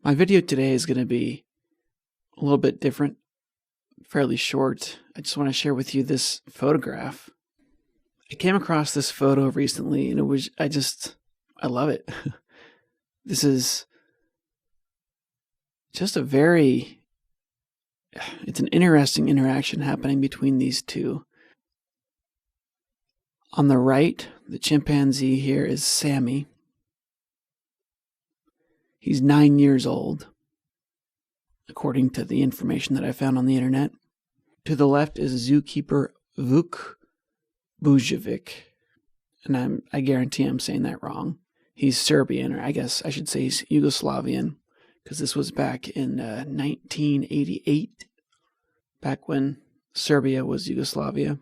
My video today is going to be a little bit different, fairly short. I just want to share with you this photograph. I came across this photo recently and I love it. This is just it's an interesting interaction happening between these two. On the right, the chimpanzee here is Sammy. He's 9 years old, according to the information that I found on the internet. To the left is zookeeper Vuk Bujevic, and I guarantee I'm saying that wrong. He's Serbian, or I guess I should say he's Yugoslavian, because this was back in 1988, back when Serbia was Yugoslavia.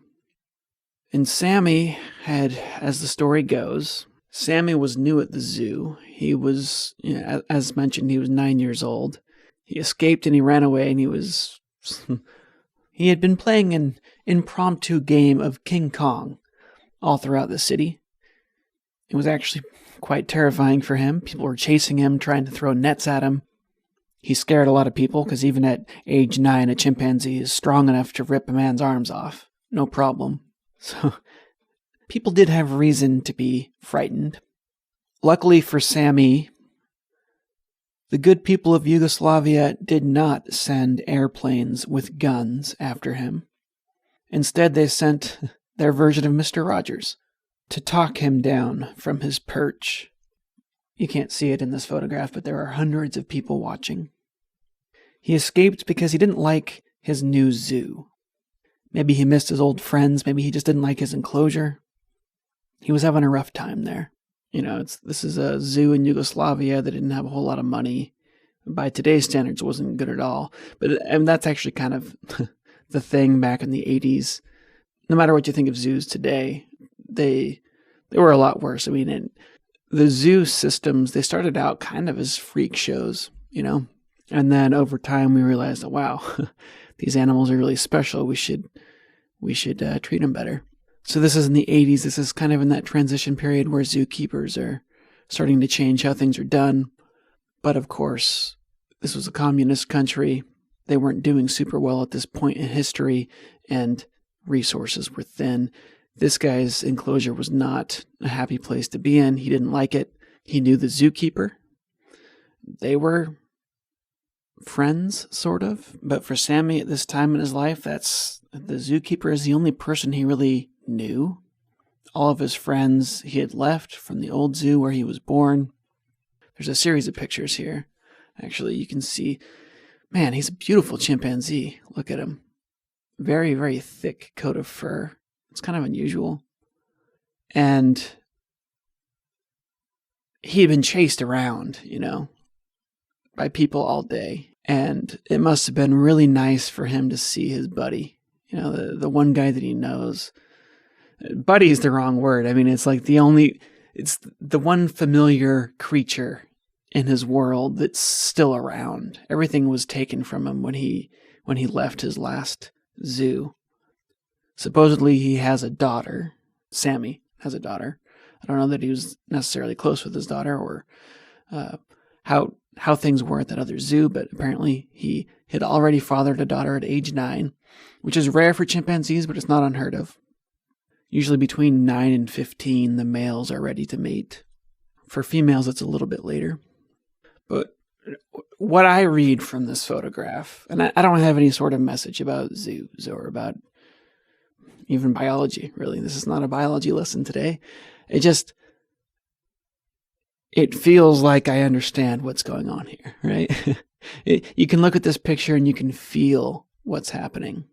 And Sammy had, as the story goes, Sammy was new at the zoo. He was, as mentioned, he was 9 years old. He escaped and he ran away, and he had been playing an impromptu game of King Kong all throughout the city. It was actually quite terrifying for him. People were chasing him, trying to throw nets at him. He scared a lot of people, because even at age 9, a chimpanzee is strong enough to rip a man's arms off. No problem. So people did have reason to be frightened. Luckily for Sammy, the good people of Yugoslavia did not send airplanes with guns after him. Instead, they sent their version of Mr. Rogers to talk him down from his perch. You can't see it in this photograph, but there are hundreds of people watching. He escaped because he didn't like his new zoo. Maybe he missed his old friends. Maybe he just didn't like his enclosure. He was having a rough time there. This is a zoo in Yugoslavia that didn't have a whole lot of money. By today's standards, it wasn't good at all. But that's actually kind of the thing back in the 80s. No matter what you think of zoos today, they were a lot worse. The zoo systems, they started out kind of as freak shows, and then over time we realized that, wow, these animals are really special. We should treat them better. So this is in the 80s. This is kind of in that transition period where zookeepers are starting to change how things are done. But of course, this was a communist country. They weren't doing super well at this point in history, and resources were thin. This guy's enclosure was not a happy place to be in. He didn't like it. He knew the zookeeper. They were friends, sort of. But for Sammy at this time in his life, the zookeeper is the only person he really knew. All of his friends he had left from the old zoo where he was born. There's a series of pictures here. Actually, you can see, man, he's a beautiful chimpanzee. Look at him. Very, very thick coat of fur. It's kind of unusual. And he had been chased around, by people all day. And it must have been really nice for him to see his buddy, the one guy that he knows. Buddy is the wrong word. It's like it's the one familiar creature in his world that's still around. Everything was taken from him when he left his last zoo. Supposedly he has a daughter. Sammy has a daughter. I don't know that he was necessarily close with his daughter, or how things were at that other zoo, but apparently he had already fathered a daughter at age 9, which is rare for chimpanzees, but it's not unheard of. Usually between 9 and 15, the males are ready to mate. For females, it's a little bit later. But what I read from this photograph, and I don't have any sort of message about zoos or about even biology, really. This is not a biology lesson today. It feels like I understand what's going on here, right? You can look at this picture and you can feel what's happening.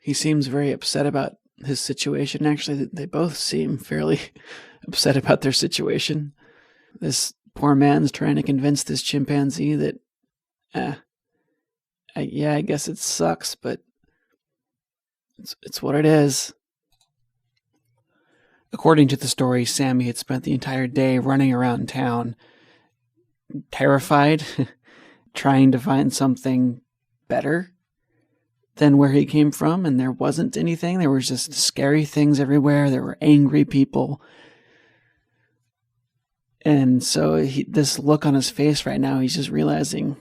He seems very upset about his situation. Actually, they both seem fairly upset about their situation. This poor man's trying to convince this chimpanzee that, I guess it sucks, but it's what it is. According to the story, Sammy had spent the entire day running around town, terrified, trying to find something better than where he came from, and there wasn't anything. There was just scary things everywhere. There were angry people. And so this look on his face right now, he's just realizing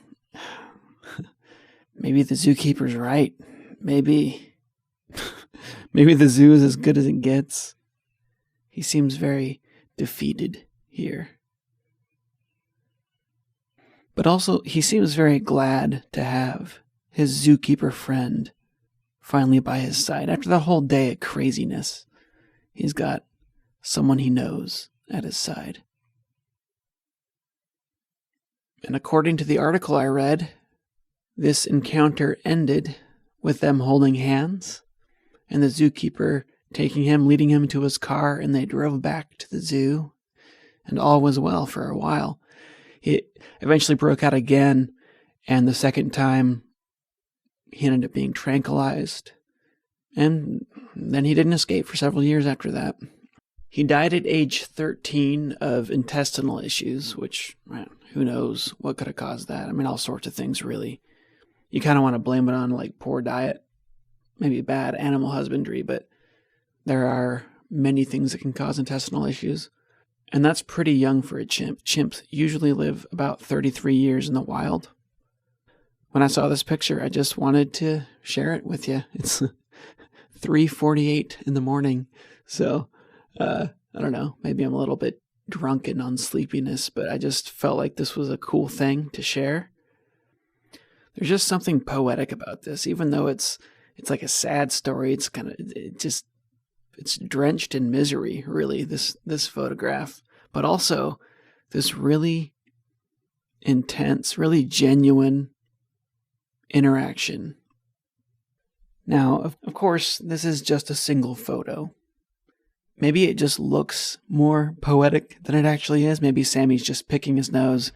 maybe the zookeeper's right. Maybe the zoo is as good as it gets. He seems very defeated here. But also, he seems very glad to have his zookeeper friend finally by his side. After the whole day of craziness, he's got someone he knows at his side. And according to the article I read, this encounter ended with them holding hands and the zookeeper taking him, leading him to his car, and they drove back to the zoo, and all was well for a while. It eventually broke out again, and the second time he ended up being tranquilized, and then he didn't escape for several years after that. He died at age 13 of intestinal issues, which, who knows what could have caused that. I mean, all sorts of things, really. You kind of want to blame it on, like, poor diet, maybe bad animal husbandry, but there are many things that can cause intestinal issues. And that's pretty young for a chimp. Chimps usually live about 33 years in the wild. When I saw this picture, I just wanted to share it with you. It's 3:48 in the morning, so I don't know, maybe I'm a little bit drunken on sleepiness, but I just felt like this was a cool thing to share. There's just something poetic about this, even though it's like a sad story. It's kind of, it's drenched in misery, really, this photograph, but also this really intense, really genuine interaction. Now, of course, this is just a single photo. Maybe it just looks more poetic than it actually is. Maybe Sammy's just picking his nose.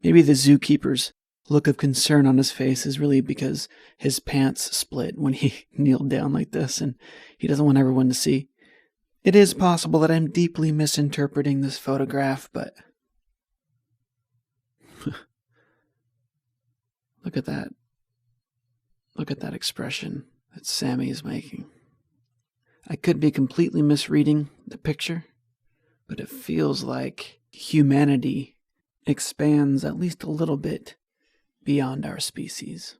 Maybe the zookeeper's look of concern on his face is really because his pants split when he kneeled down like this, and he doesn't want everyone to see. It is possible that I'm deeply misinterpreting this photograph, but look at that. Look at that expression that Sammy is making. I could be completely misreading the picture, but it feels like humanity expands at least a little bit beyond our species.